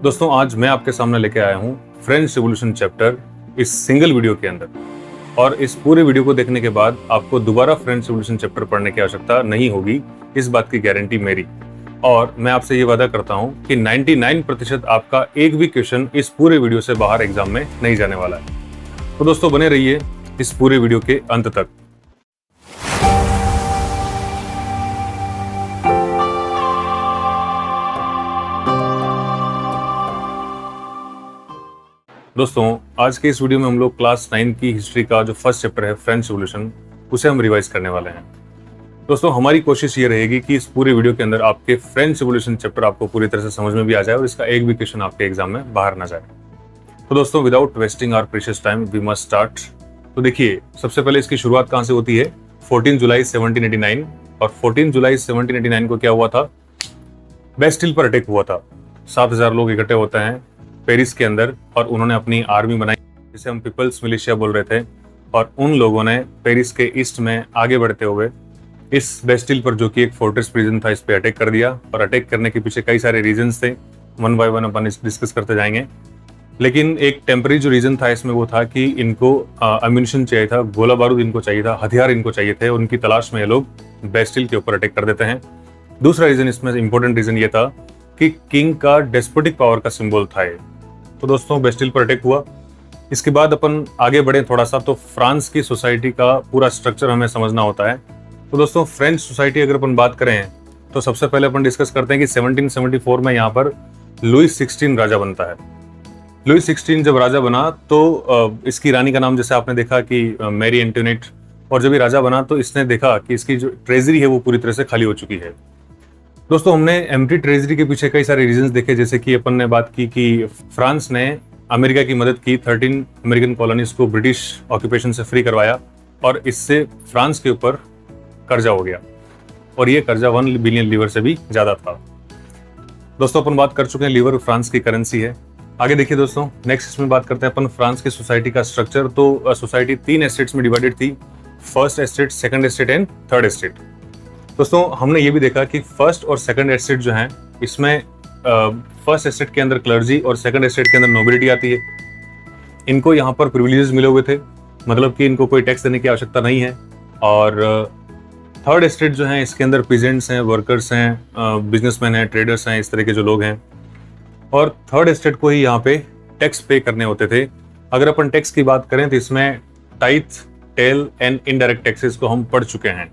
दोस्तों आज मैं आपके सामने लेके आया हूँ फ्रेंच रिवॉल्यूशन चैप्टर इस सिंगल वीडियो के अंदर। और इस पूरे वीडियो को देखने के बाद आपको दोबारा फ्रेंच रिवॉल्यूशन चैप्टर पढ़ने की आवश्यकता नहीं होगी, इस बात की गारंटी मेरी। और मैं आपसे ये वादा करता हूँ कि 99% आपका एक भी क्वेश्चन इस पूरे वीडियो से बाहर एग्जाम में नहीं जाने वाला है। तो दोस्तों बने रहिए इस पूरे वीडियो के अंत तक। दोस्तों आज के इस वीडियो में हम लोग क्लास 9 की हिस्ट्री का जो फर्स्ट चैप्टर है फ्रेंच रिवॉल्यूशन, उसे हम रिवाइज करने वाले हैं। दोस्तों हमारी कोशिश ये रहेगी कि इस पूरे वीडियो के अंदर आपके फ्रेंच रिवॉल्यूशन चैप्टर आपको पूरी तरह से समझ में भी आ जाए और इसका एक भी क्वेश्चन आपके एग्जाम में बाहर ना जाए। तो दोस्तों without wasting our precious time we must start. तो देखिए सबसे पहले इसकी शुरुआत कहाँ से होती है, 14 जुलाई 1789। और 14 जुलाई 1789 को क्या हुआ था, बेस्टिल पर अटैक हुआ था। 7,000 लोग इकट्ठे होते हैं पेरिस के अंदर और उन्होंने अपनी आर्मी बनाई जिसे हम पीपल्स मिलिशिया बोल रहे थे। और उन लोगों ने पेरिस के ईस्ट में आगे बढ़ते हुए इस बेस्टिल पर, जो कि एक फोर्ट्रेस प्रिजन था, इस पे अटैक कर दिया। और अटैक करने के पीछे कई सारे रीजंस थे, one by one upon discuss करते जाएंगे। लेकिन एक टेम्पररी जो रीजन था इसमें वो था कि इनको अम्यूनिशन चाहिए था, गोला बारूद इनको चाहिए था, हथियार इनको चाहिए थे। उनकी तलाश में ये लोग बेस्टिल के ऊपर अटैक कर देते हैं। दूसरा रीजन, इसमें इंपॉर्टेंट रीजन ये था कि किंग का डेस्पोटिक पावर का सिंबल था ये। तो दोस्तों बेस्टिल पर अटैक हुआ। इसके बाद अपन आगे बढ़े थोड़ा सा, तो फ्रांस की सोसाइटी का पूरा स्ट्रक्चर हमें समझना होता है। तो दोस्तों फ्रेंच सोसाइटी अगर अपन बात करें तो सबसे पहले अपन डिस्कस करते हैं कि 1774 में यहाँ पर लुईस 16 राजा बनता है। लुईस 16 जब राजा बना तो इसकी रानी का नाम जैसे आपने देखा कि मैरी एंटोनेट। और जब ये राजा बना तो इसने देखा कि इसकी जो ट्रेजरी है वो पूरी तरह से खाली हो चुकी है। दोस्तों हमने एम्प्टी ट्रेजरी के पीछे कई सारे रीजंस देखे, जैसे कि अपन ने बात की कि फ्रांस ने अमेरिका की मदद की, 13 अमेरिकन कॉलोनीज को ब्रिटिश ऑक्यूपेशन से फ्री करवाया और इससे फ्रांस के ऊपर कर्जा हो गया। और ये कर्जा 1 बिलियन लीवर से भी ज्यादा था। दोस्तों अपन बात कर चुके हैं, लीवर फ्रांस की करेंसी है। आगे देखिए दोस्तों, नेक्स्ट इसमें बात करते हैं अपन फ्रांस की सोसाइटी का स्ट्रक्चर। तो सोसाइटी 3 एस्टेट्स में डिवाइडेड थी, first estate, second estate and third estate. दोस्तों हमने ये भी देखा कि फर्स्ट और सेकंड एस्टेट जो है, इसमें फर्स्ट एस्टेट के अंदर क्लर्जी और सेकंड एस्टेट के अंदर नोबिलिटी आती है। इनको यहाँ पर प्रिविलेजेस मिले हुए थे, मतलब कि इनको कोई टैक्स देने की आवश्यकता नहीं है। और थर्ड एस्टेट जो है, इसके अंदर पीजेंट्स हैं, वर्कर्स हैं, बिजनेसमैन हैं, ट्रेडर्स हैं, इस तरह के जो लोग हैं। और थर्ड एस्टेट को ही यहाँ पे टैक्स पे करने होते थे। अगर अपन टैक्स की बात करें तो इसमें tithe, taille and indirect taxes को हम पढ़ चुके हैं।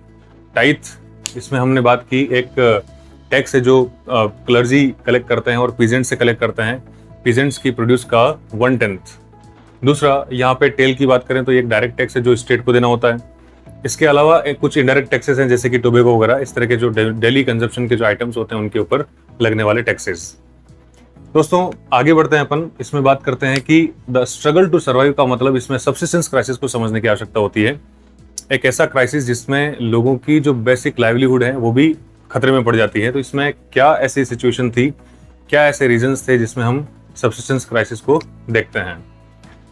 टाइथ, इसमें हमने बात की, एक टैक्स है जो क्लर्जी कलेक्ट करते हैं और पीजेंट से कलेक्ट करते हैं, पीजेंट्स की प्रोड्यूस का 1/10। दूसरा यहाँ पे टेल की बात करें तो एक डायरेक्ट टैक्स है जो स्टेट को देना होता है। इसके अलावा कुछ इनडायरेक्ट टैक्सेस हैं जैसे कि टोबैको वगैरह, इस तरह के जो डेली कंजप्शन के जो आइटम्स होते हैं उनके ऊपर लगने वाले टैक्सेस। दोस्तों आगे बढ़ते हैं अपन, इसमें बात करते हैं कि द स्ट्रगल टू सर्वाइव का मतलब, इसमें सब्सिस्टेंस क्राइसिस को समझने की आवश्यकता होती है। एक ऐसा क्राइसिस जिसमें लोगों की जो बेसिक लाइवलीहुड है वो भी खतरे में पड़ जाती है। तो इसमें क्या ऐसी सिचुएशन थी, क्या ऐसे रीजंस थे जिसमें हम सब्सिस्टेंस क्राइसिस को देखते हैं।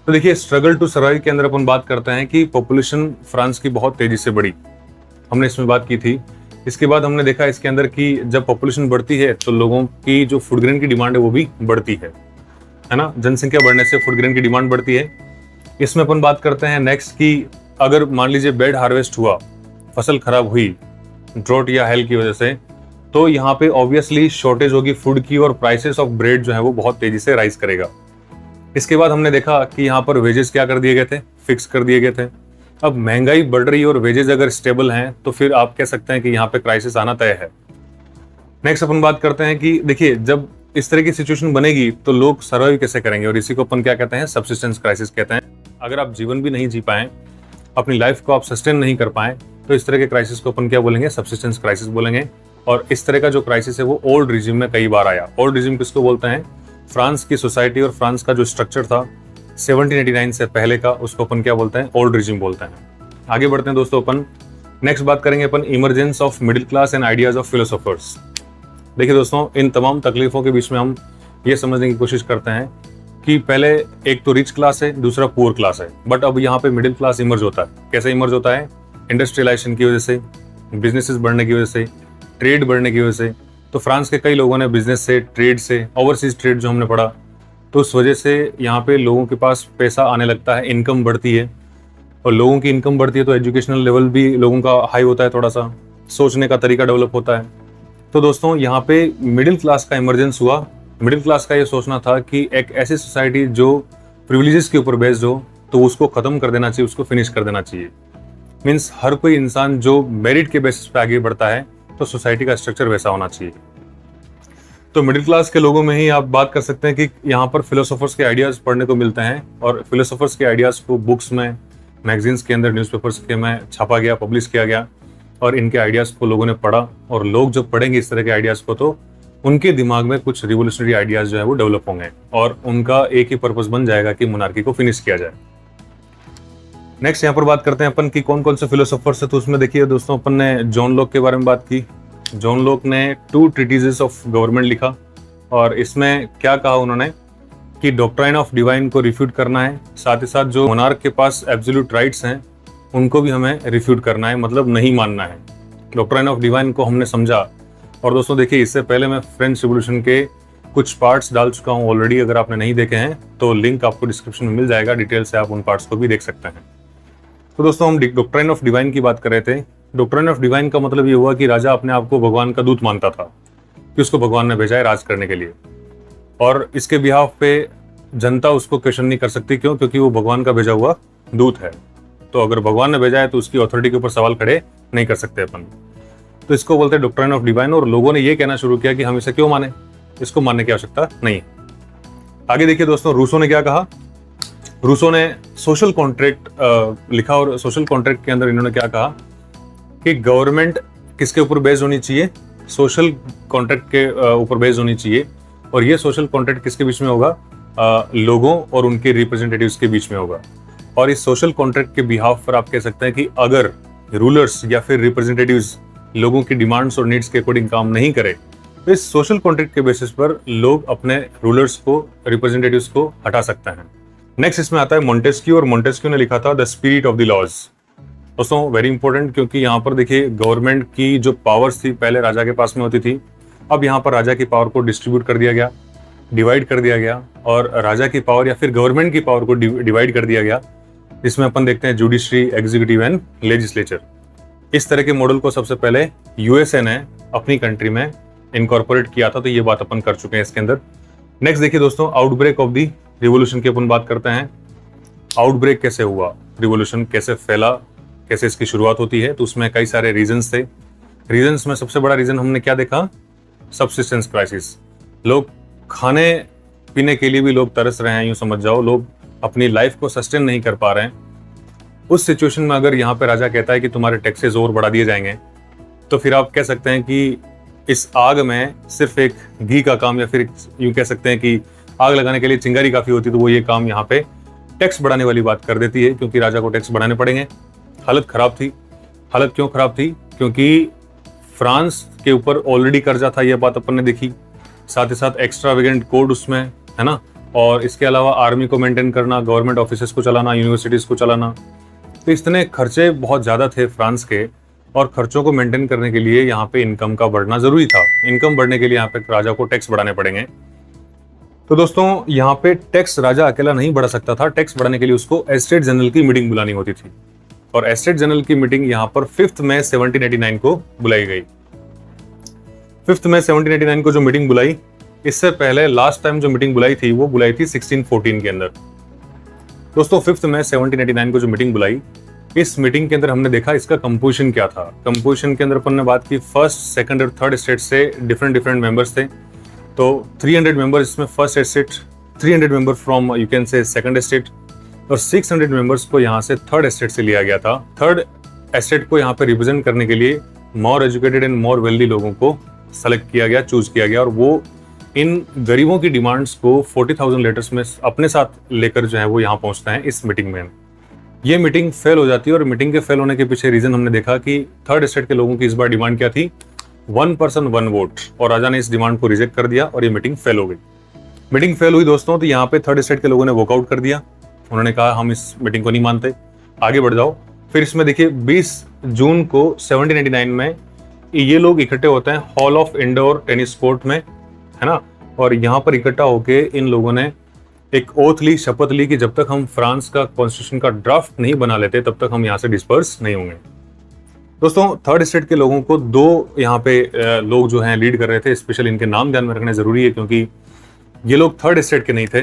तो देखिए स्ट्रगल टू सर्वाइव के अंदर अपन बात करते हैं कि पॉपुलेशन फ्रांस की बहुत तेजी से बढ़ी, हमने इसमें बात की थी। इसके बाद हमने देखा इसके अंदर कि जब पॉपुलेशन बढ़ती है तो लोगों की जो फूड ग्रेन की डिमांड है वो भी बढ़ती है ना। जनसंख्या बढ़ने से फूड ग्रेन की डिमांड बढ़ती है। इसमें अपन बात करते हैं नेक्स्ट कि अगर मान लीजिए बैड हार्वेस्ट हुआ, फसल खराब हुई ड्रॉट या हेल की वजह से, तो यहाँ पे ऑब्वियसली शॉर्टेज होगी फूड की और प्राइसेस ऑफ ब्रेड जो है वो बहुत तेजी से राइज करेगा। इसके बाद हमने देखा कि यहाँ पर वेजेस क्या कर दिए गए थे, फिक्स कर दिए गए थे। अब महंगाई बढ़ रही और वेजेस अगर स्टेबल हैं तो फिर आप कह सकते हैं कि यहाँ पे क्राइसिस आना तय है। नेक्स्ट अपन बात करते हैं कि देखिए जब इस तरह की सिचुएशन बनेगी तो लोग सर्वाइव कैसे करेंगे, और इसी को अपन क्या कहते हैं, सब्सिस्टेंस क्राइसिस कहते हैं। अगर आप जीवन भी नहीं जी पाए, अपनी लाइफ को आप सस्टेन नहीं कर पाए, तो इस तरह के क्राइसिस को अपन क्या बोलेंगे, सब्सिस्टेंस क्राइसिस बोलेंगे। और इस तरह का जो क्राइसिस है वो ओल्ड रिजिम में कई बार आया। ओल्ड रिजिम किसको बोलते हैं, फ्रांस की सोसाइटी और फ्रांस का जो स्ट्रक्चर था 1789 से पहले का, उसको अपन क्या बोलते हैं, ओल्ड रिजिम बोलते हैं। आगे बढ़ते हैं दोस्तों, अपन नेक्स्ट बात करेंगे अपन emergence of middle class and ideas of philosophers. देखिए दोस्तों इन तमाम तकलीफों के बीच में हम ये समझने की कोशिश करते हैं कि पहले एक तो रिच क्लास है, दूसरा पुअर क्लास है, बट अब यहाँ पे मिडिल क्लास इमर्ज होता है। कैसे इमर्ज होता है, इंडस्ट्रियलाइजेशन की वजह से, बिजनेसेस बढ़ने की वजह से, ट्रेड बढ़ने की वजह से, तो फ्रांस के कई लोगों ने बिजनेस से, ट्रेड से, ओवरसीज ट्रेड जो हमने पढ़ा, तो उस वजह से यहाँ पे लोगों के पास पैसा आने लगता है, इनकम बढ़ती है, और लोगों की इनकम बढ़ती है तो एजुकेशनल लेवल भी लोगों का हाई होता है, थोड़ा सा सोचने का तरीका डेवलप होता है। तो दोस्तों यहाँ पे मिडिल क्लास का इमरजेंस हुआ। मिडिल क्लास का ये सोचना था कि एक ऐसी सोसाइटी जो प्रिविलेजेस के ऊपर बेस्ड हो, तो उसको खत्म कर देना चाहिए, उसको फिनिश कर देना चाहिए। मीन्स हर कोई इंसान जो मेरिट के बेसिस पे आगे बढ़ता है, तो सोसाइटी का स्ट्रक्चर वैसा होना चाहिए। तो मिडिल क्लास के लोगों में ही आप बात कर सकते हैं कि यहाँ पर फिलोसोफर्स के आइडियाज पढ़ने को मिलते हैं, और फिलोसोफर्स के आइडियाज को बुक्स में, मैगजीन्स के अंदर, न्यूज़पेपर्स के में छापा गया, पब्लिश किया गया, और इनके आइडियाज को लोगों ने पढ़ा। और लोग जब पढ़ेंगे इस तरह के आइडियाज को, तो उनके दिमाग में कुछ रिवोल्यूशनरी आइडियाज जो है वो डेवलप होंगे, और उनका एक ही पर्पस बन जाएगा कि मोनार्की को फिनिश किया जाए। नेक्स्ट यहाँ पर बात करते हैं अपन की कौन कौन से फिलोसोफर्स है। तो उसमें देखिए दोस्तों, अपन ने जॉन लॉक के बारे में बात की। जॉन लॉक ने 2 ट्रीटिसेस ऑफ गवर्नमेंट लिखा, और इसमें क्या कहा उन्होंने कि डॉक्ट्राइन ऑफ डिवाइन को रिफ्यूट करना है, साथ ही साथ जो मोनार्क के पास एब्सोल्यूट राइट्स हैं उनको भी हमें रिफ्यूट करना है, मतलब नहीं मानना है। डॉक्ट्राइन ऑफ डिवाइन को हमने समझा। और दोस्तों देखिए, इससे पहले मैं फ्रेंच रिवॉल्यूशन के कुछ पार्ट्स डाल चुका हूँ ऑलरेडी, अगर आपने नहीं देखे हैं तो लिंक आपको डिस्क्रिप्शन में मिल जाएगा, डिटेल से आप उन पार्ट्स को भी देख सकते हैं। तो दोस्तों हम डॉक्ट्राइन ऑफ डिवाइन की बात कर रहे थे। डॉक्ट्राइन ऑफ डिवाइन का मतलब ये हुआ कि राजा अपने आप को भगवान का दूत मानता था, कि उसको भगवान ने भेजा है राज करने के लिए, और इसके बिहाफ पे जनता उसको क्वेश्चन नहीं कर सकती। क्यों? क्योंकि वो भगवान का भेजा हुआ दूत है। तो अगर भगवान ने भेजा है तो उसकी अथॉरिटी के ऊपर सवाल खड़े नहीं कर सकते अपन। तो इसको बोलते हैं डॉक्ट्राइन ऑफ डिवाइन, और लोगों ने ये कहना शुरू किया कि हम इसे क्यों माने, इसको मानने की आवश्यकता नहीं। आगे देखिए दोस्तों, रूसो ने क्या कहा। रूसो ने सोशल कॉन्ट्रैक्ट लिखा, और सोशल कॉन्ट्रैक्ट के अंदर इन्होंने क्या कहा कि गवर्नमेंट किसके ऊपर बेस्ड होनी चाहिए, सोशल कॉन्ट्रैक्ट के ऊपर बेस्ड होनी चाहिए। और ये सोशल कॉन्ट्रैक्ट किसके बीच में होगा? लोगों और उनके रिप्रेजेंटेटिव्स के बीच में होगा। और इस सोशल कॉन्ट्रैक्ट के बिहाफ पर आप कह सकते हैं कि अगर रूलर्स या फिर रिप्रेजेंटेटिव्स लोगों की डिमांड्स और नीड्स के अकॉर्डिंग काम नहीं करे, तो इस सोशल कॉन्ट्रैक्ट के बेसिस पर लोग अपने रूलर्स को, रिप्रेजेंटेटिव्स को हटा सकते हैं। नेक्स्ट इसमें आता है मोंटेस्क्यू, और मोंटेस्क्यू ने लिखा था the spirit of the laws. दोस्तों वेरी इंपॉर्टेंट, क्योंकि यहाँ पर देखिए गवर्नमेंट की जो पावर्स थी पहले राजा के पास में होती थी, अब यहाँ पर राजा की पावर को डिस्ट्रीब्यूट कर दिया गया, डिवाइड कर दिया गया, और राजा की पावर या फिर गवर्नमेंट की पावर को डिवाइड कर दिया गया। इसमें अपन देखते हैं जुडिशरी, एग्जीक्यूटिव एंड लेजिस्लेचर। इस तरह के मॉडल को सबसे पहले यूएसए ने अपनी कंट्री में इनकॉर्पोरेट किया था, तो ये बात अपन कर चुके हैं इसके अंदर। नेक्स्ट देखिए दोस्तों, आउटब्रेक ऑफ द रिवॉल्यूशन की अपन बात करते हैं। आउटब्रेक कैसे हुआ, रिवॉल्यूशन कैसे फैला, कैसे इसकी शुरुआत होती है, तो उसमें कई सारे रीजंस थे। रीजंस में सबसे बड़ा रीजन हमने क्या देखा? Subsistence crisis. लोग खाने पीने के लिए भी लोग तरस रहे हैं, यूं समझ जाओ, लोग अपनी लाइफ को सस्टेन नहीं कर पा रहे हैं। उस सिचुएशन में अगर यहाँ पे राजा कहता है कि तुम्हारे टैक्सेस और बढ़ा दिए जाएंगे, तो फिर आप कह सकते हैं कि इस आग में सिर्फ एक घी का काम, या फिर यूं कह सकते हैं कि आग लगाने के लिए चिंगारी काफी होती, तो वो ये काम यहाँ पे टैक्स बढ़ाने वाली बात कर देती है, क्योंकि राजा को टैक्स बढ़ाने पड़ेंगे। हालत खराब थी। हालत क्यों खराब थी? क्योंकि फ्रांस के ऊपर ऑलरेडी कर्जा था, यह बात अपन ने देखी। साथ ही साथ एक्स्ट्रावेगेंट कोड उसमें है ना, और इसके अलावा आर्मी को मेंटेन करना, गवर्नमेंट ऑफिसेस को चलाना, यूनिवर्सिटीज को चलाना, तो इतने खर्चे बहुत ज्यादा थे फ्रांस के, और खर्चों को मेंटेन करने के लिए यहाँ पे इनकम का बढ़ना जरूरी था। इनकम बढ़ने के लिए यहाँ पे राजा को टैक्स बढ़ाने पड़ेंगे। तो दोस्तों यहाँ पे टैक्स राजा अकेला नहीं बढ़ा सकता था, टैक्स बढ़ाने के लिए उसको एस्टेट जनरल की मीटिंग बुलानी होती थी, और एस्टेट जनरल की मीटिंग यहाँ पर 5 मई 1789 को बुलाई गई। 5 मई 1789 को जो मीटिंग बुलाई, इससे पहले लास्ट टाइम जो मीटिंग बुलाई थी वो बुलाई थी 1614 के अंदर। दोस्तों 5 मई 1789 को जो मीटिंग बुलाई, इस मीटिंग के अंदर हमने देखा इसका कंपोजिशन क्या था। कंपोजिशन के अंदर अपन ने बात की फर्स्ट, सेकंड और थर्ड स्टेट से डिफरेंट मेंबर्स थे। तो 300 मेंबर्स इसमें first state, 300 member from you can say second state, और 600 मेंबर्स को यहाँ से थर्ड स्टेट से लिया गया था। थर्ड स्टेट को यहाँ पे रिप्रेजेंट करने के लिए more educated and more wealthy लोगों को सेलेक्ट किया गया, चूज किया गया, और वो इन गरीबों की डिमांड्स को 40,000 लेटर्स में अपने साथ लेकर जो है वो यहाँ पहुंचते हैं इस मीटिंग में। ये मीटिंग फेल हो जाती है, और मीटिंग के फेल होने के पीछे रीजन हमने देखा कि थर्ड स्टेट के लोगों की इस बार डिमांड क्या थी? 1 पर्सन 1 वोट, और राजा ने इस डिमांड को रिजेक्ट कर दिया, और ये मीटिंग फेल हो गई। मीटिंग फेल हुई दोस्तों, तो यहाँ पे थर्ड स्टेट के लोगों ने वॉकआउट कर दिया। उन्होंने कहा हम इस मीटिंग को नहीं मानते, आगे बढ़ जाओ। फिर इसमें देखिए 20 जून को 1789 में ये लोग इकट्ठे होते हैं hall of indoor tennis court में, है ना। और यहाँ पर इकट्ठा होके इन लोगों ने एक ओथ ली, शपथ ली कि जब तक हम फ्रांस का कॉन्स्टिट्यूशन का ड्राफ्ट नहीं बना लेते तब तक हम यहाँ से डिस्पर्स नहीं होंगे। दोस्तों थर्ड स्टेट के लोगों को दो यहाँ पे लोग जो हैं लीड कर रहे थे, स्पेशल इनके नाम ध्यान में रखने जरूरी है क्योंकि ये लोग थर्ड स्टेट के नहीं थे।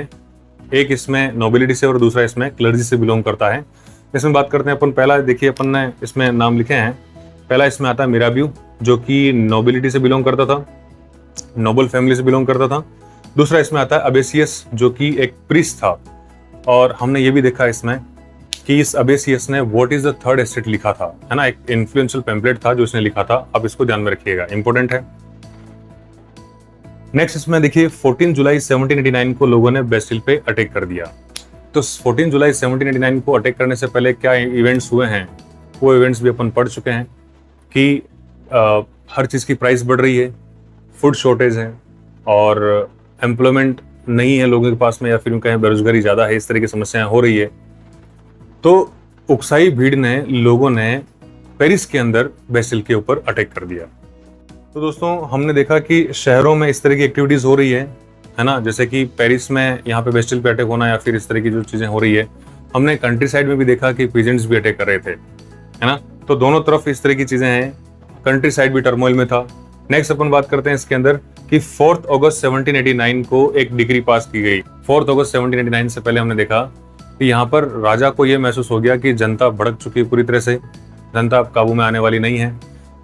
एक इसमें नोबिलिटी से और दूसरा इसमें क्लर्जी से बिलोंग करता है। इसमें बात करते हैं अपन, पहला देखिए अपन ने इसमें नाम लिखे हैं। पहला इसमें आता है मिराबियो जो कि नोबिलिटी से बिलोंग करता था, नोबल फैमिली से बिलोंग करता था। दूसरा इसमें आता है अबेसियस जो कि एक प्रीस्ट था। और हमने ये भी देखा इसमें कि इस अबेसियस ने what is the third estate लिखा था, है ना, एक इन्फ्लुएंशियल पैम्पलेट था जो इसने लिखा था। अब इसको ध्यान में रखिएगा, इंपॉर्टेंट है। नेक्स्ट इसमें देखिए 14 जुलाई 1789 को लोगों ने बेस्टिल पे अटैक कर दिया। तो 14 जुलाई 1789 को अटैक करने से पहले क्या इवेंट्स हुए हैं वो इवेंट्स भी अपन पढ़ चुके हैं कि हर चीज़ की प्राइस बढ़ रही है, फूड शॉर्टेज है और एम्प्लॉयमेंट नहीं है लोगों के पास में, या फिर कहें बेरोजगारी ज़्यादा है, इस तरह की समस्याएं हो रही है। तो उकसाई भीड़ ने लोगों ने पेरिस के अंदर बेस्टिल के ऊपर अटैक कर दिया। तो दोस्तों हमने देखा कि शहरों में इस तरह की एक्टिविटीज हो रही है ना, जैसे कि पेरिस में यहाँ पे बेस्टिल पे अटैक होना या फिर इस तरह की जो चीजें हो रही है। हमने कंट्री साइड में भी देखा कि पीजेंट्स भी अटैक कर रहे थे, है ना। तो दोनों तरफ इस तरह की चीजें हैं, कंट्री साइड भी टर्मोइल में था। नेक्स्ट अपन बात करते हैं इसके अंदर कि 4 अगस्त 1789 को एक डिग्री पास की गई। 4 अगस्त 1789 से पहले हमने देखा कि यहाँ पर राजा को यह महसूस हो गया कि जनता भड़क चुकी है पूरी तरह से, जनता अब काबू में आने वाली नहीं है।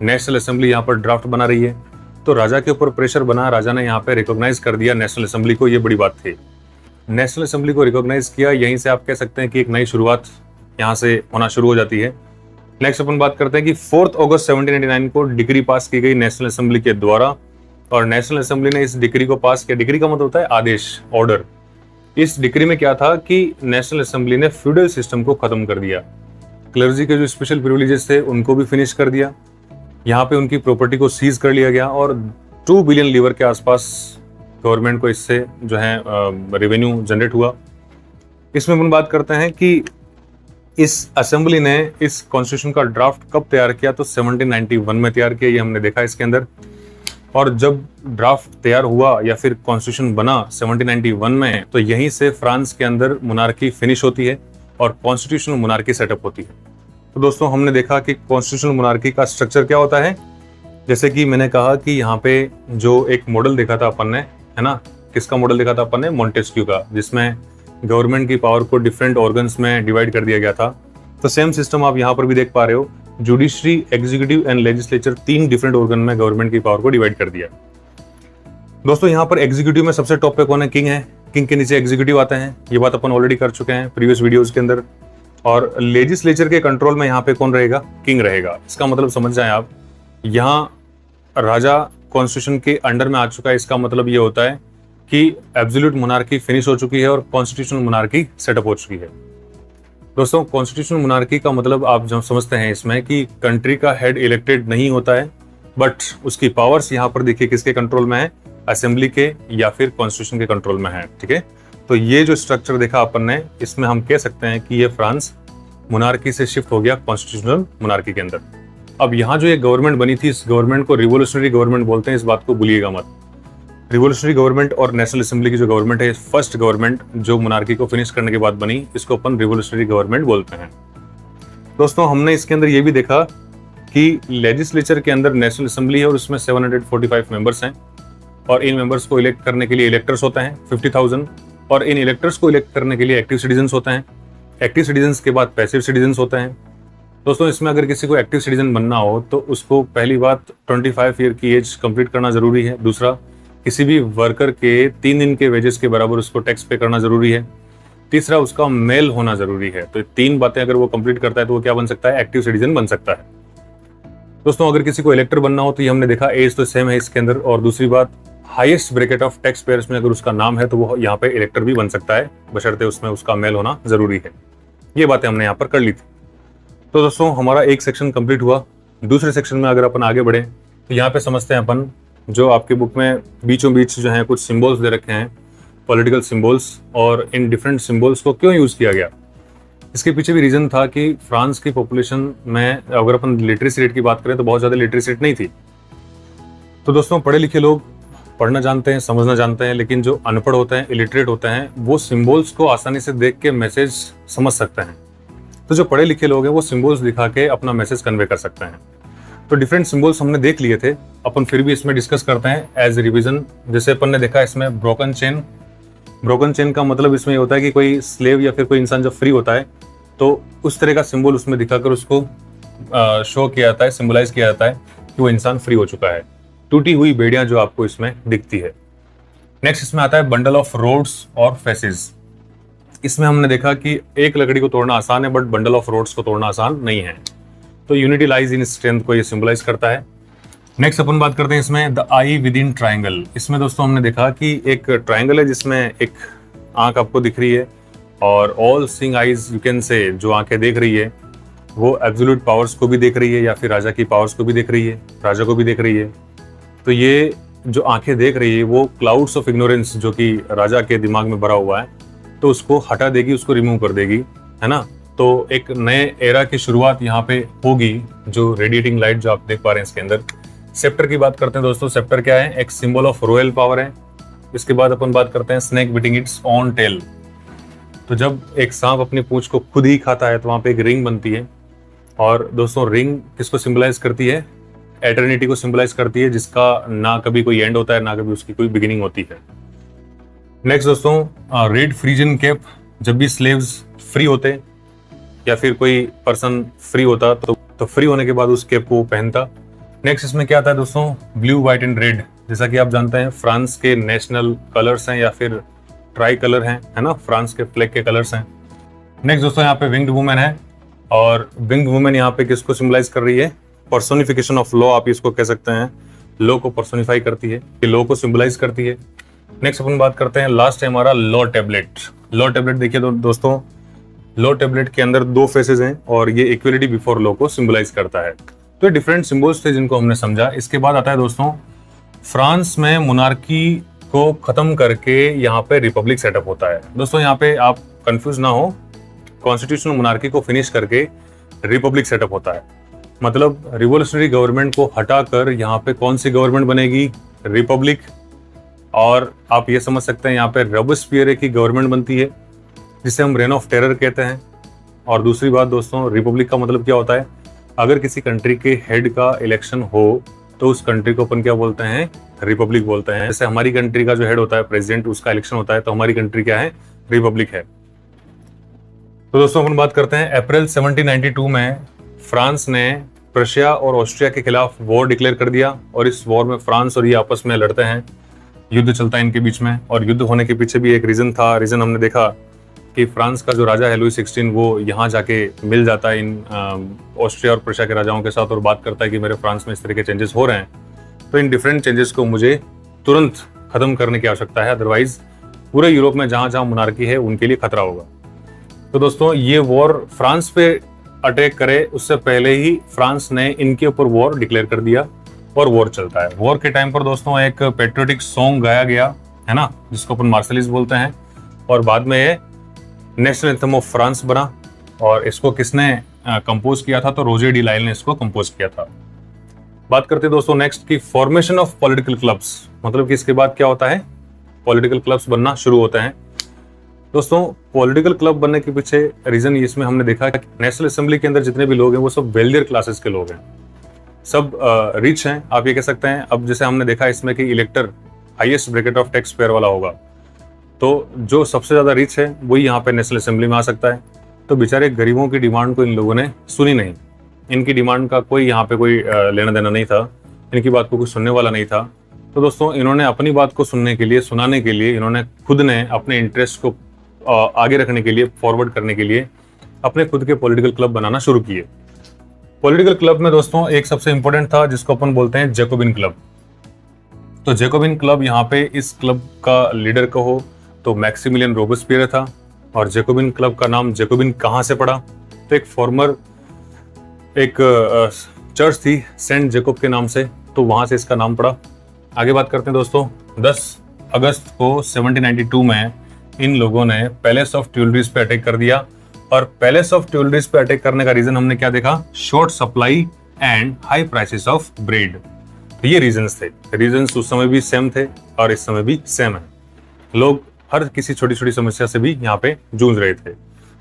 नेशनल असेंबली यहाँ पर ड्राफ्ट बना रही है, तो राजा के ऊपर प्रेशर बना, राजा ने यहाँ पे रिकॉग्नाइज कर दिया नेशनल असेंबली को। ये बड़ी बात थी, नेशनल असेंबली को रिकॉग्नाइज किया। यहीं से आप कह सकते हैं कि एक नई शुरुआत यहाँ से होना शुरू हो जाती है। नेक्स्ट अपन बात करते हैं कि 4 अगस्त 1789 को डिग्री पास की गई नेशनल असेंबली के द्वारा, और नेशनल असेंबली ने इस डिग्री को पास किया। डिग्री का मतलब होता है आदेश, ऑर्डर। इस डिग्री में क्या था कि नेशनल असेंबली ने फ्यूडल सिस्टम को खत्म कर दिया, क्लर्जी के जो स्पेशल प्रिविलेजेस थे उनको भी फिनिश कर दिया, यहाँ पे उनकी प्रॉपर्टी को सीज कर लिया गया, और 2 बिलियन लीवर के आसपास गवर्नमेंट को इससे जो है रेवेन्यू जनरेट हुआ। इसमें हम बात करते हैं कि इस असेंबली ने इस कॉन्स्टिट्यूशन का ड्राफ्ट कब तैयार किया, तो 1791 में तैयार किया, ये हमने देखा इसके अंदर। और जब ड्राफ्ट तैयार हुआ या फिर कॉन्स्टिट्यूशन बना 1791 में, तो यहीं से फ्रांस के अंदर मोनार्की फिनिश होती है और कॉन्स्टिट्यूशनल मोनार्की सेटअप होती है। तो दोस्तों हमने देखा कि कॉन्स्टिट्यूशनल मोनार्की का स्ट्रक्चर क्या होता है। जैसे कि मैंने कहा कि यहाँ पे जो एक मॉडल देखा था अपन ने, है ना, किसका मॉडल देखा था अपन ने, मॉन्टेस्क्यू का, जिसमें गवर्नमेंट की पावर को डिफरेंट ऑर्गन्स में डिवाइड कर दिया गया था। तो सेम सिस्टम आप यहाँ पर भी देख पा रहे हो, judiciary, executive and legislature, 3 different organ में गवर्नमेंट की पावर को डिवाइड कर दिया। दोस्तों यहाँ पर एग्जीक्यूटिव में सबसे टॉप पे कौन है, किंग है, किंग के नीचे एग्जीक्यूटिव आते हैं, ये बात अपन ऑलरेडी कर चुके हैं प्रीवियस वीडियोस के अंदर। और लेजिस्लेचर के कंट्रोल में यहाँ पे कौन रहेगा, किंग रहेगा। इसका मतलब समझ जाए आप, यहाँ राजा कॉन्स्टिट्यूशन के अंडर में आ चुका है। इसका मतलब ये होता है कि एब्सोल्यूट मोनार्की फिनिश हो चुकी है और कॉन्स्टिट्यूशनल मोनार्की सेटअप हो चुकी है। दोस्तों कॉन्स्टिट्यूशनल मोनार्की का मतलब आप जब समझते हैं इसमें कि कंट्री का हेड इलेक्टेड नहीं होता है, बट उसकी पावर्स यहाँ पर देखिए किसके कंट्रोल में है, असेंबली के या फिर कॉन्स्टिट्यूशन के कंट्रोल में है। ठीक है, तो ये जो स्ट्रक्चर देखा अपन ने, इसमें हम कह सकते हैं कि ये फ्रांस मोनार्की से शिफ्ट हो गया कॉन्स्टिट्यूशनल मोनार्की के अंदर। अब यहाँ जो ये गवर्नमेंट बनी थी, इस गवर्नमेंट को रिवोल्यूशनरी गवर्नमेंट बोलते हैं, इस बात को भूलिएगा मत। रिवोल्यूशनरी गवर्नमेंट और नेशनल असेंबली की जो गवर्नमेंट है, फर्स्ट गवर्नमेंट जो मोनार्की को फिनिश करने के बाद बनी, इसको अपन रिवोल्यूशनरी गवर्नमेंट बोलते हैं। दोस्तों हमने इसके अंदर ये भी देखा कि लेजिस्लेचर के अंदर नेशनल असेंबली है और उसमें 745 मेंबर्स हैं, और इन मेंबर्स को इलेक्ट करने के लिए इलेक्टर्स होते हैं 50,000, और इन इलेक्टर्स को इलेक्ट करने के लिए एक्टिव सिटीजन्स होते हैं। एक्टिव सिटीजन्स के बाद पैसिव सिटीजन्स होते हैं। दोस्तों इसमें अगर किसी को एक्टिव सिटीजन बनना हो तो उसको पहली बात 25 ईयर की एज कंप्लीट करना जरूरी है। दूसरा, किसी भी वर्कर के 3 दिन के वेजेस के बराबर उसको टैक्स पे करना जरूरी है। तीसरा, उसका मेल होना जरूरी है। तो 3 बातें अगर वो कंप्लीट करता है तो वो क्या बन सकता है, एक्टिव सिटीजन बन सकता है। दोस्तों अगर किसी को इलेक्टर बनना हो तो ये हमने देखा एज तो सेम है इसके अंदर, और दूसरी बात, highest bracket of tax payers में अगर उसका नाम है तो वो यहाँ पे इलेक्टर भी बन सकता है, बशर्ते उसमें उसका मेल होना जरूरी है। ये बातें हमने यहाँ पर कर ली थी। तो दोस्तों हमारा एक सेक्शन कंप्लीट हुआ। दूसरे सेक्शन में अगर अपन आगे बढ़े तो यहाँ पे समझते हैं अपन, जो आपके बुक में बीचों बीच जो है कुछ सिंबल्स दे रखे हैं, पॉलिटिकल सिंबल्स, और इन डिफरेंट सिंबल्स को क्यों यूज किया गया। इसके पीछे भी रीजन था कि फ्रांस की पॉपुलेशन में अगर अपन लिटरेसी रेट की बात करें तो बहुत ज़्यादा लिटरेसी रेट नहीं थी, तो दोस्तों पढ़े लिखे लोग पढ़ना जानते हैं, समझना जानते हैं, लेकिन जो अनपढ़ होते हैं, इलिटरेट होते हैं, वो सिंबल्स को आसानी से देख के मैसेज समझ सकते हैं। तो जो पढ़े लिखे लोग हैं वो सिंबल्स दिखा के अपना मैसेज कन्वे कर सकते हैं। तो डिफरेंट सिंबल्स हमने देख लिए थे, अपन फिर भी इसमें डिस्कस करते हैं एज रिवीजन। जैसे अपन ने देखा इसमें ब्रोकन चेन। ब्रोकन चेन का मतलब इसमें ये होता है कि कोई स्लेव या फिर कोई इंसान जब फ्री होता है तो उस तरह का सिंबल उसमें दिखाकर उसको शो किया जाता है, सिंबलाइज किया जाता है कि वो इंसान फ्री हो चुका है। टूटी हुई बेड़ियां जो आपको इसमें दिखती है। नेक्स्ट इसमें आता है बंडल ऑफ रोड्स और फेसेस। इसमें हमने देखा कि एक लकड़ी को तोड़ना आसान है, बट बंडल ऑफ रोड्स को तोड़ना आसान नहीं है। तो यूनिटी लाइज इन स्ट्रेंथ को ये सिंबलाइज करता है। नेक्स्ट अपन बात करते हैं इसमें the I with in triangle. इसमें दोस्तों हमने देखा कि एक ट्राइंगल है जिसमें एक आंख आपको दिख रही है, और all seeing eyes you can say, जो आंखें देख रही है वो एब्सोल्यूट पावर्स को भी देख रही है या फिर राजा की पावर्स को भी देख रही है, राजा को भी देख रही है। तो ये जो आंखें देख रही है वो क्लाउड्स ऑफ इग्नोरेंस जो कि राजा के दिमाग में भरा हुआ है, तो उसको हटा देगी, उसको रिमूव कर देगी, है ना। तो एक नए एरा की शुरुआत यहाँ पे होगी, जो रेडिएटिंग लाइट जो आप देख पा रहे हैं इसके अंदर। सेप्टर की बात करते हैं दोस्तों। सेप्टर क्या है? एक सिंबल ऑफ रॉयल पावर है। इसके बाद अपन बात करते हैं snake biting its own tail. तो जब एक सांप अपनी पूंछ को खुद ही खाता है तो वहां पे एक रिंग बनती है, और दोस्तों रिंग किसको सिंबलाइज करती है? एटर्निटी को सिंबलाइज करती है, जिसका ना कभी कोई एंड होता है ना कभी उसकी कोई बिगिनिंग होती है। नेक्स्ट दोस्तों रेड फ्रीजन कैप। जब भी स्लेव्स फ्री होते या फिर कोई पर्सन फ्री होता तो फ्री होने के बाद उस कैप को पहनता। नेक्स्ट इसमें क्या आता है दोस्तों? Blue white and red. जैसा कि आप जानते हैं फ्रांस के नेशनल कलर्स हैं या फिर ट्राई कलर हैं, है ना, फ्रांस के फ्लैग के कलर्स हैं। नेक्स्ट दोस्तों यहाँ पे विंग्ड वुमेन है, और विंग्ड वुमेन यहाँ पे किसको सिंबलाइज कर रही है? पर्सोनिफिकेशन ऑफ लॉ आप इसको कह सकते हैं। लॉ को पर्सोनिफाई करती है, लॉ को सिंबलाइज करती है। नेक्स्ट अपन बात करते हैं, लास्ट है हमारा लॉ टैबलेट। लॉ टैबलेट देखिए दोस्तों, लॉ टैबलेट के अंदर दो फेसेस हैं और ये इक्वलिटी बिफोर लॉ को सिंबलाइज करता है। तो ये डिफरेंट सिंबल्स थे जिनको हमने समझा। इसके बाद आता है दोस्तों, फ्रांस में मोनार्की को खत्म करके यहाँ पे रिपब्लिक सेटअप होता है। दोस्तों यहाँ पे आप कंफ्यूज ना हो, कॉन्स्टिट्यूशनल मोनार्की को फिनिश करके रिपब्लिक सेटअप होता है। मतलब रिवोल्यूशनरी गवर्नमेंट को हटाकर यहाँ पे कौन सी गवर्नमेंट बनेगी? रिपब्लिक। और आप ये समझ सकते हैं यहाँ पे रॉबेस्पियर की गवर्नमेंट बनती है, जिसे हम रेन ऑफ टेरर कहते हैं। और दूसरी बात दोस्तों, रिपब्लिक का मतलब क्या होता है? अगर किसी कंट्री के हेड का इलेक्शन हो तो उस कंट्री को अपन क्या बोलते हैं? रिपब्लिक बोलते हैं। जैसे हमारी कंट्री का जो हेड होता है प्रेसिडेंट, उसका इलेक्शन होता है तो हमारी कंट्री क्या है? रिपब्लिक है। तो दोस्तों अपन बात करते हैं, अप्रैल 1792 में फ्रांस ने प्रशिया और ऑस्ट्रिया के खिलाफ वॉर डिक्लेयर कर दिया, और इस वॉर में फ्रांस और ये आपस में लड़ते हैं, युद्ध चलता है इनके बीच में। और युद्ध होने के पीछे भी एक रीजन था। रीजन हमने देखा कि फ्रांस का जो राजा है लुई 16, वो यहाँ जाके मिल जाता है इन ऑस्ट्रिया और प्रशिया के राजाओं के साथ और बात करता है कि मेरे फ्रांस में इस तरह के चेंजेस हो रहे हैं, तो इन डिफरेंट चेंजेस को मुझे तुरंत खत्म करने की आवश्यकता है, अदरवाइज पूरे यूरोप में जहां जहां मोनार्की है उनके लिए खतरा होगा। तो दोस्तों ये वॉर फ्रांस पे अटैक करे उससे पहले ही फ्रांस ने इनके ऊपर वॉर डिक्लेयर कर दिया, और वॉर चलता है। वॉर के टाइम पर दोस्तों एक पेट्रियोटिक सॉन्ग गाया गया, है ना, जिसको अपन मार्शलिस बोलते हैं, और बाद में ये नेशनल एंथम ऑफ फ्रांस बना। और इसको किसने कंपोज किया था? तो रोजे डी लाइल ने इसको कंपोज किया था। बात करते हैं दोस्तों नेक्स्ट की फॉर्मेशन ऑफ पॉलिटिकल क्लब्स। मतलब कि इसके बाद क्या होता है? पॉलिटिकल क्लब्स बनना शुरू होते हैं। दोस्तों पॉलिटिकल क्लब बनने के पीछे रीजन इसमें हमने देखा कि नेशनल असेंबली के अंदर जितने भी लोग हैं वो सब वेल्डियर क्लासेस के लोग हैं, सब रिच हैं, आप ये कह सकते हैं। अब जैसे हमने देखा इसमें कि इलेक्टर highest bracket of tax payer वाला होगा, तो जो सबसे ज्यादा रिच है वही यहाँ पे नेशनल असेंबली में आ सकता है। तो बेचारे गरीबों की डिमांड को इन लोगों ने सुनी नहीं, इनकी डिमांड का कोई यहाँ पे कोई लेना देना नहीं था, इनकी बात को कोई सुनने वाला नहीं था। तो दोस्तों इन्होंने अपनी बात को सुनने के लिए, सुनाने के लिए, इन्होंने खुद ने अपने इंटरेस्ट को आगे रखने के लिए, फॉरवर्ड करने के लिए अपने खुद के पॉलिटिकल क्लब बनाना शुरू किए। पॉलिटिकल क्लब में दोस्तों एक सबसे इंपॉर्टेंट था जिसको अपन बोलते हैं जैकोबिन क्लब। तो जैकोबिन क्लब यहाँ पे इस क्लब का लीडर कहो तो मैक्सिमिलियन रोबेस्पियर था। और जैकोबिन क्लब का नाम जैकोबिन कहाँ से पड़ा? तो एक फॉर्मर एक चर्च थी सेंट जैकोब के नाम से, तो वहां से इसका नाम पड़ा। आगे बात करते हैं दोस्तों, 10 अगस्त को 1792 में इन लोगों ने पैलेस ऑफ ट्यूलरीज पे अटैक कर दिया। और पैलेस ऑफ ट्यूलरीज पे अटैक करने का रीजन हमने क्या देखा? Short supply and high prices of bread. तो ये रीजंस थे। रीजंस उस समय भी सेम थे और इस समय भी सेम है। लोग हर किसी छोटी छोटी समस्या से भी यहाँ पे जूझ रहे थे।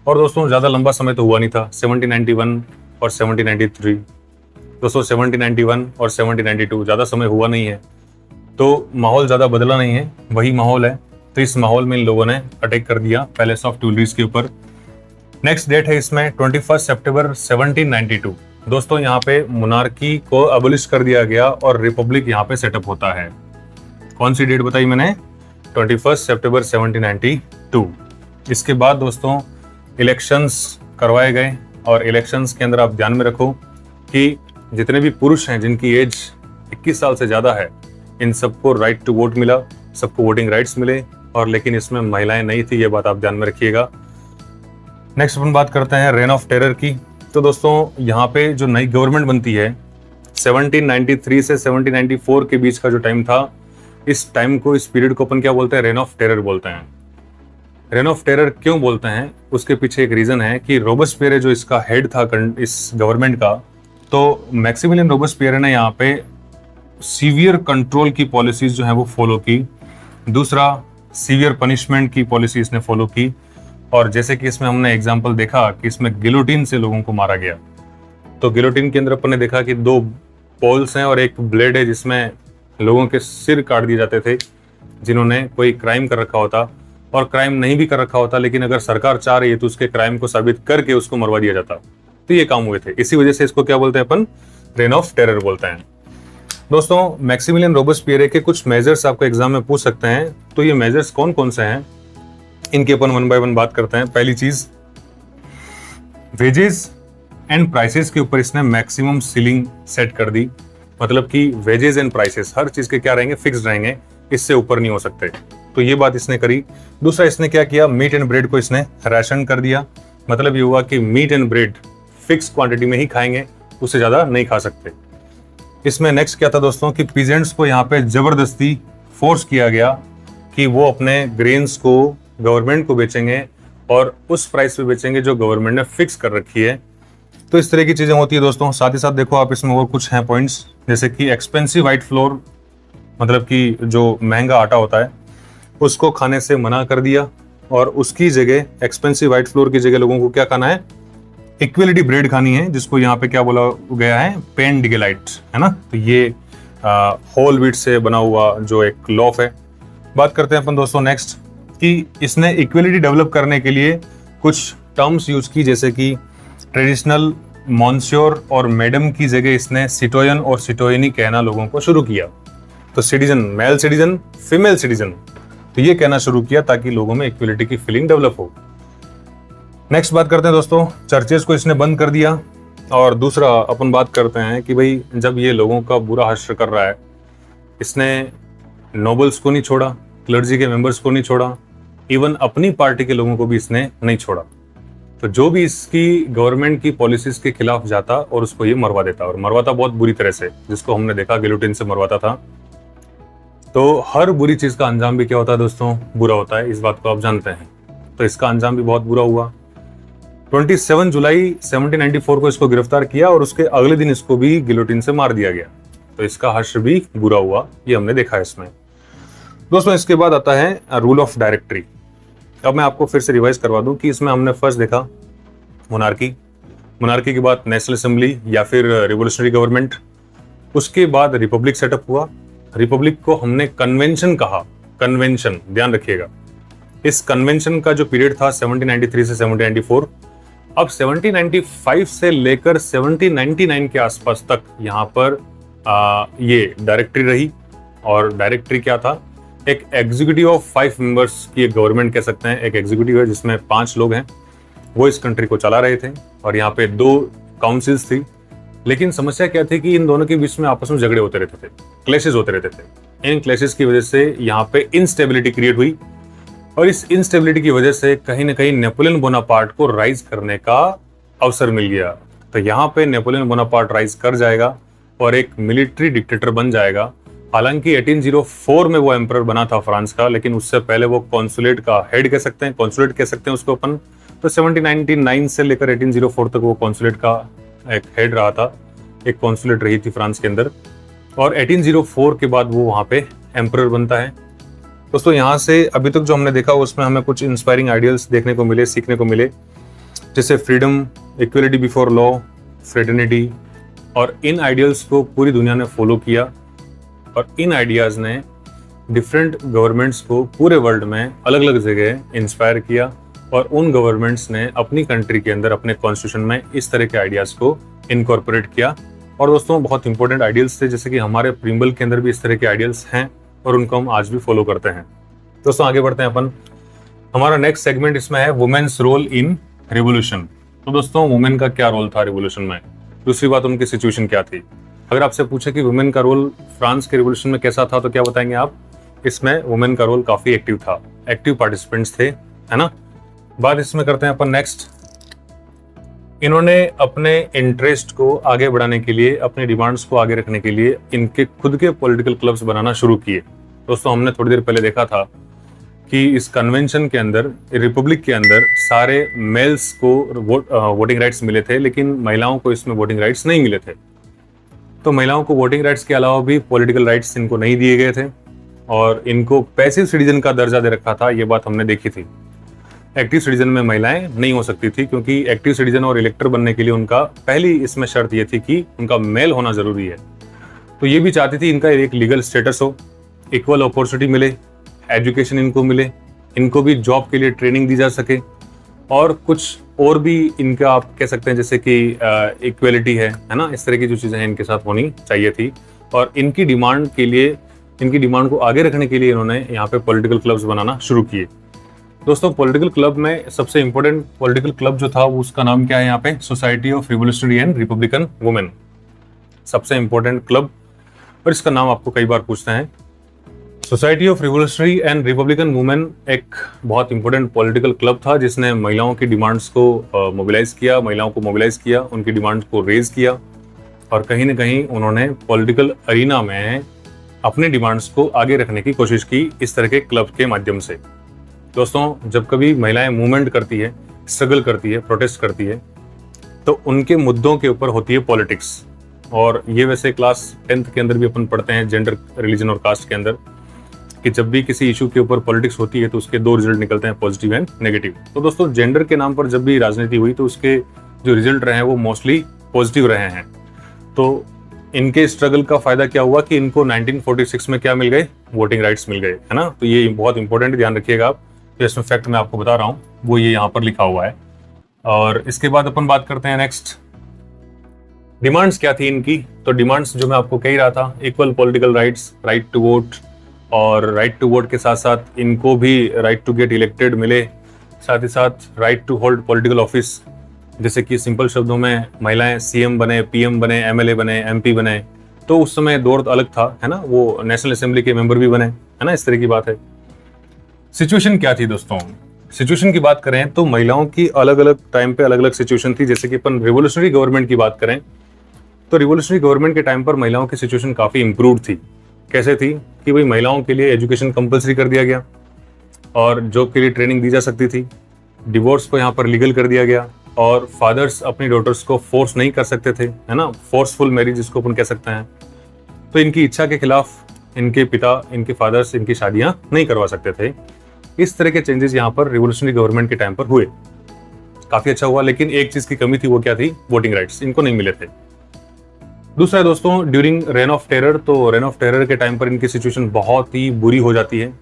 और दोस्तों ज़्यादा लंबा समय तो हुआ नहीं था, 1791 और 1793। दोस्तों 1791 और 1792 ज़्यादा समय हुआ नहीं है, तो माहौल ज़्यादा बदला नहीं है, वही माहौल है। तो इस माहौल में इन लोगों ने अटैक कर दिया पैलेस ऑफ ट्यूलरीज के ऊपर। नेक्स्ट डेट है इसमें 21 सितंबर 1792। दोस्तों यहाँ पे मोनार्की को अबोलिश कर दिया गया और रिपब्लिक यहाँ पे सेटअप होता है। कौन सी डेट बताई मैंने? 21 सितंबर 1792। इसके बाद दोस्तों इलेक्शंस करवाए गए और इलेक्शंस के अंदर आप ध्यान में रखो कि जितने भी पुरुष हैं जिनकी एज 21 साल से ज़्यादा है, इन सबको राइट टू वोट मिला, सबको वोटिंग राइट्स मिले। और लेकिन इसमें महिलाएं नहीं थी, ये बात आप ध्यान में रखिएगा। नेक्स्ट अपन बात करते हैं रेन ऑफ टेरर की। तो दोस्तों यहाँ पे जो नई गवर्नमेंट बनती है 1793 से 1794 के बीच का जो टाइम था, इस टाइम को, इस पीरियड को अपन क्या बोलते हैं? रेन ऑफ टेरर बोलते हैं। रेन ऑफ टेरर क्यों बोलते हैं? उसके पीछे एक रीजन है कि रोबेस्पियर जो इसका हेड था इस गवर्नमेंट का, तो मैक्सिमिलियन रोबेस्पियर ने यहाँ पे सीवियर कंट्रोल की पॉलिसीज जो है वो फॉलो की। दूसरा, सीवियर पनिशमेंट की पॉलिसी इसने फॉलो की। और जैसे कि इसमें हमने एग्जांपल देखा कि इसमें गिलोटिन से लोगों को मारा गया। तो गिलोटिन के अंदर अपन ने देखा कि 2 पोल्स हैं और एक ब्लेड है जिसमें लोगों के सिर काट दिए जाते थे जिन्होंने कोई क्राइम कर रखा होता, और क्राइम नहीं भी कर रखा होता, लेकिन अगर सरकार चाह रही है तो उसके क्राइम को साबित करके उसको मरवा दिया जाता। तो ये काम हुए थे। इसी वजह से इसको क्या बोलते हैं अपन? रेन ऑफ टेरर बोलते हैं। दोस्तों मैक्सिमिलियन रोबेस्पियर के कुछ मेजर्स आपको एग्जाम में पूछ सकते हैं, तो ये मेजर्स कौन कौन से हैं इनके अपन 1 बाय 1 बात करते हैं। पहली चीज, वेजेस एंड प्राइसेस के ऊपर इसने मैक्सिमम सीलिंग सेट कर दी। मतलब कि वेजेस एंड प्राइसेस हर चीज के क्या रहेंगे? फिक्स रहेंगे, इससे ऊपर नहीं हो सकते। तो ये बात इसने करी। दूसरा, इसने क्या किया? मीट एंड ब्रेड को इसने राशन कर दिया। मतलब ये हुआ कि meat and bread fix quantity में ही खाएंगे, उससे ज्यादा नहीं खा सकते। इसमें नेक्स्ट क्या था दोस्तों कि पीजेंट्स को यहाँ पे जबरदस्ती फोर्स किया गया कि वो अपने ग्रेन्स को गवर्नमेंट को बेचेंगे और उस प्राइस पे बेचेंगे जो गवर्नमेंट ने फिक्स कर रखी है। तो इस तरह की चीजें होती है दोस्तों। साथ ही साथ देखो आप इसमें और कुछ हैं पॉइंट्स, जैसे कि एक्सपेंसिव व्हाइट फ्लोर, मतलब कि जो महंगा आटा होता है उसको खाने से मना कर दिया, और उसकी जगह एक्सपेंसिव व्हाइट फ्लोर की जगह लोगों को क्या खाना है? इक्वलिटी ब्रेड खानी है, जिसको यहाँ पे क्या बोला गया है? पेन डिगेलाइट, है ना। तो ये होल व्हीट से बना हुआ जो एक लॉफ है। बात करते हैं अपन दोस्तों नेक्स्ट कि इसने इक्वलिटी डेवलप करने के लिए कुछ टर्म्स यूज की, जैसे कि ट्रेडिशनल, मॉन्स्योर और मैडम की जगह इसने सिटोयन और सिटोयनी कहना लोगों को शुरू किया। तो citizen, male citizen, female citizen, तो ये कहना शुरू किया ताकि लोगों में इक्वलिटी की फीलिंग डेवलप हो। नेक्स्ट बात करते हैं दोस्तों, चर्चेस को इसने बंद कर दिया। और दूसरा अपन बात करते हैं कि भाई जब ये लोगों का बुरा हश्र कर रहा है, इसने नोबल्स को नहीं छोड़ा, क्लर्जी के मेंबर्स को नहीं छोड़ा, इवन अपनी पार्टी के लोगों को भी इसने नहीं छोड़ा। तो जो भी इसकी गवर्नमेंट की पॉलिसीज के खिलाफ जाता और उसको ये मरवा देता, और मरवाता बहुत बुरी तरह से, जिसको हमने देखा गिलोटिन से मरवाता था। तो हर बुरी चीज का अंजाम भी क्या होता है दोस्तों? बुरा होता है, इस बात को आप जानते हैं। तो इसका अंजाम भी बहुत बुरा हुआ। 27 जुलाई 1794 को इसको गिरफ्तार किया और उसके अगले दिन इसको भी गिलोटिन से मार दिया गया। तो इसका हश्र भी बुरा हुआ, ये हमने देखा है इसमें। दोस्तों इसके बाद आता है रूल ऑफ डायरेक्टरी। अब मैं आपको फिर से रिवाइज करवा दूं कि इसमें हमने फर्स्ट देखा मोनार्की, मोनार्की के बाद नेशनल असेंबली या फिर रिवोल्यूशनरी गवर्नमेंट, उसके बाद रिपब्लिक सेटअप हुआ। रिपब्लिक को हमने कन्वेंशन कहा। कन्वेंशन, ध्यान रखिएगा, इस कन्वेंशन का जो पीरियड था 1793 से 1794, अब 1795 से लेकर 1799 के आसपास तक यहाँ पर ये डायरेक्टरी रही। और डायरेक्टरी क्या था? एक एग्जीक्यूटिव ऑफ 5 मेंबर्स की एक गवर्नमेंट कह सकते हैं। एक एग्जीक्यूटिव है जिसमें 5 लोग हैं, वो इस कंट्री को चला रहे थे। और यहाँ पे 2 काउंसिल्स थी। लेकिन समस्या क्या थी कि इन दोनों के बीच में आपस में झगड़े होते रहते थे, क्लैशेस होते रहते थे। इन क्लैशेस की वजह से यहाँ पे इनस्टेबिलिटी क्रिएट हुई, और इस इनस्टेबिलिटी की वजह से कहीं ना कहीं नेपोलियन बोनापार्ट को राइज करने का अवसर मिल गया। तो यहाँ पे नेपोलियन बोनापार्ट राइज कर जाएगा और एक मिलिट्री डिक्टेटर बन जाएगा। हालांकि 1804 में वो एम्परर बना था फ्रांस का, लेकिन उससे पहले वो कॉन्सुलेट का हेड कह सकते हैं, कॉन्सुलेट कह सकते हैं उसको अपन। तो 1799 से लेकर 1804 तक वो कॉन्सुलेट का एक हेड रहा था, एक कॉन्सुलेट रही थी फ्रांस के अंदर। और 1804 के बाद वो वहाँ पे एम्परर बनता है। दोस्तों यहाँ से अभी तक जो हमने देखा उसमें हमें कुछ इंस्पायरिंग आइडियल्स देखने को मिले, सीखने को मिले, जैसे freedom, equality before law, fraternity, और इन आइडियल्स को पूरी दुनिया ने फॉलो किया और इन आइडियाज ने डिफरेंट गवर्नमेंट्स को पूरे वर्ल्ड में अलग अलग जगह इंस्पायर किया और उन गवर्नमेंट्स ने अपनी कंट्री के अंदर अपने कॉन्स्टिट्यूशन में इस तरह के आइडियाज को इनकॉर्पोरेट किया। और दोस्तों बहुत इंपॉर्टेंट आइडियल्स थे, जैसे कि हमारे प्रीम्बल के अंदर भी इस तरह के आइडियल्स हैं और उनको हम आज भी फॉलो करते हैं। दोस्तों आगे बढ़ते हैं अपन। हमारा नेक्स्ट सेगमेंट इसमें है वुमेन्स रोल इन रिवोल्यूशन। तो दोस्तों वुमेन का क्या रोल था रिवोल्यूशन में, दूसरी बात उनकी सिचुएशन क्या थी। अगर आपसे पूछे कि वुमेन का रोल फ्रांस के रिवोल्यूशन में कैसा था तो क्या बताएंगे आप? इसमें वुमेन का रोल काफी एक्टिव था, एक्टिव पार्टिसिपेंट्स थे, है ना। बात इसमें करते हैं अपन नेक्स्ट। इन्होंने अपने इंटरेस्ट को आगे बढ़ाने के लिए, अपने डिमांड्स को आगे रखने के लिए इनके खुद के पॉलिटिकल क्लब्स बनाना शुरू किए। दोस्तों हमने थोड़ी देर पहले देखा था कि इस कन्वेंशन के अंदर, रिपब्लिक के अंदर सारे मेल्स को वोटिंग राइट्स मिले थे, लेकिन महिलाओं को इसमें वोटिंग राइट्स नहीं मिले थे। तो महिलाओं को वोटिंग राइट्स के अलावा भी पॉलिटिकल राइट्स इनको नहीं दिए गए थे और इनको पैसिव सिटीजन का दर्जा दे रखा था। ये बात हमने देखी थी। एक्टिव सिटीजन में महिलाएं नहीं हो सकती थी, क्योंकि एक्टिव सिटीजन और इलेक्टर बनने के लिए उनका पहली इसमें शर्त ये थी कि उनका मेल होना जरूरी है। तो ये भी चाहती थी इनका एक लीगल स्टेटस हो, इक्वल अपॉर्चुनिटी मिले, एजुकेशन इनको मिले, इनको भी जॉब के लिए ट्रेनिंग दी जा सके, और कुछ और भी इनका आप कह सकते हैं जैसे कि इक्वलिटी है ना, इस तरह की जो चीज़ें हैं इनके साथ होनी चाहिए थी। और इनकी डिमांड के लिए, इनकी डिमांड को आगे रखने के लिए इन्होंने यहाँ पे पॉलिटिकल क्लब्स बनाना शुरू किए। दोस्तों पॉलिटिकल क्लब में सबसे इंपॉर्टेंट पॉलिटिकल क्लब जो था वो उसका नाम क्या है यहाँ पे? Society of revolutionary and Republican women, सबसे इंपॉर्टेंट क्लब, और इसका नाम आपको कई बार पूछते हैं। Society of revolutionary and Republican women एक बहुत इंपॉर्टेंट पॉलिटिकल क्लब था जिसने महिलाओं की डिमांड्स को मोबिलाइज किया, महिलाओं को मोबिलाइज किया, उनकी डिमांड्स को रेज किया, और कहीं ना कहीं उन्होंने पॉलिटिकल अरीना में अपने डिमांड्स को आगे रखने की कोशिश की इस तरह के क्लब के माध्यम से। दोस्तों जब कभी महिलाएं मूवमेंट करती है, स्ट्रगल करती है, प्रोटेस्ट करती है, तो उनके मुद्दों के ऊपर होती है पॉलिटिक्स। और ये वैसे क्लास 10th के अंदर भी अपन पढ़ते हैं, जेंडर, रिलीजन और कास्ट के अंदर, कि जब भी किसी इशू के ऊपर पॉलिटिक्स होती है तो उसके दो रिजल्ट निकलते हैं, पॉजिटिव एंड नेगेटिव। तो दोस्तों जेंडर के नाम पर जब भी राजनीति हुई तो उसके जो रिजल्ट रहे हैं वो मोस्टली पॉजिटिव रहे हैं। तो इनके स्ट्रगल का फायदा क्या हुआ कि इनको 1946 में क्या मिल गए? वोटिंग राइट्स मिल गए, है ना। तो ये बहुत इंपॉर्टेंट, ध्यान रखिएगा आप। तो इसमें फैक्ट मैं आपको बता रहा हूँ वो ये यहाँ पर लिखा हुआ है। और इसके बाद अपन बात करते हैं नेक्स्ट, डिमांड्स क्या थी इनकी। तो डिमांड्स जो मैं आपको कह रहा था, equal political rights, right to vote, और राइट टू वोट के साथ साथ इनको भी राइट टू गेट इलेक्टेड मिले, साथ ही साथ right to hold political office, जैसे कि सिंपल शब्दों में महिलाएं सीएम बने, पीएम बने, एमएलए बने, एमपी बने। तो उस समय दौर अलग था, है ना, वो नेशनल असेंबली के मेंबर भी बने, है ना, इस तरह की बात है। सिचुएशन क्या थी दोस्तों? सिचुएशन की बात करें तो महिलाओं की अलग अलग टाइम पे अलग अलग सिचुएशन थी। जैसे कि अपन रिवोल्यूशनरी गवर्नमेंट की बात करें तो रिवोल्यूशनरी गवर्नमेंट के टाइम पर महिलाओं की सिचुएशन काफी इंप्रूव थी। कैसे थी कि भाई महिलाओं के लिए एजुकेशन कंपलसरी कर दिया गया और जॉब के लिए ट्रेनिंग दी जा सकती थी, डिवोर्स को यहाँ पर लीगल कर दिया गया, और फादर्स अपनी डॉटर्स को फोर्स नहीं कर सकते थे, है ना, फोर्सफुल मैरिज जिसको अपन कह सकते हैं। तो इनकी इच्छा के खिलाफ इनके पिता, इनके फादर्स इनकी शादियां नहीं करवा सकते थे। इस तरह के चेंजेस यहाँ पर रिवोल्यूशनरी गवर्नमेंट के टाइम पर हुए, काफी अच्छा हुआ। लेकिन एक चीज की कमी थी, वो क्या थी? वोटिंग राइट्स इनको नहीं मिले थे। दूसरा है दोस्तों ड्यूरिंग रेन ऑफ टेरर। तो रेन ऑफ टेरर के टाइम पर इनकी सिचुएशन बहुत ही बुरी हो जाती है,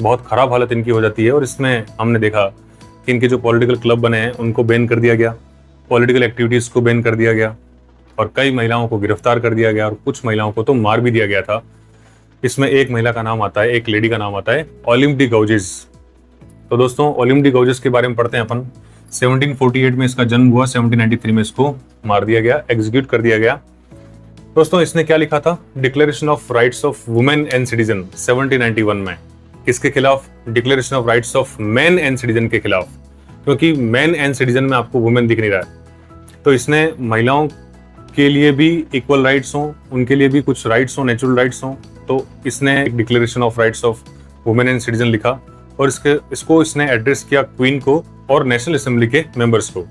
बहुत खराब हालत इनकी हो जाती है, और इसमें हमने देखा कि इनके जो पॉलिटिकल क्लब बने हैं उनको बैन कर दिया गया, पॉलिटिकल एक्टिविटीज को बैन कर दिया गया, और कई महिलाओं को गिरफ्तार कर दिया गया, और कुछ महिलाओं को तो मार भी दिया गया था। इसमें एक महिला का नाम आता है, एक लेडी का नाम आता है ओलिम डी गौजेस। तो दोस्तों ओलिम डी गौजेस के बारे में पढ़ते हैं अपन। 1748 में इसका जन्म हुआ, 1793 में इसको मार दिया गया, एग्जीक्यूट कर दिया गया। दोस्तों इसने क्या लिखा था? Declaration of rights of women and citizen 1791 में। किसके खिलाफ? Declaration of rights of man and citizen के खिलाफ, क्योंकि मैन एंड सिटीजन में आपको वुमेन दिख नहीं रहा है। तो इसने महिलाओं के लिए भी इक्वल राइट्स हों, उनके लिए भी कुछ राइट्स हों, नेचुरल राइट्स हों, तो इसने declaration of rights of women and citizen लिखा, और इसको इसने एड्रेस किया क्वीन को और नेशनल असेंबली के मेंबर्स को।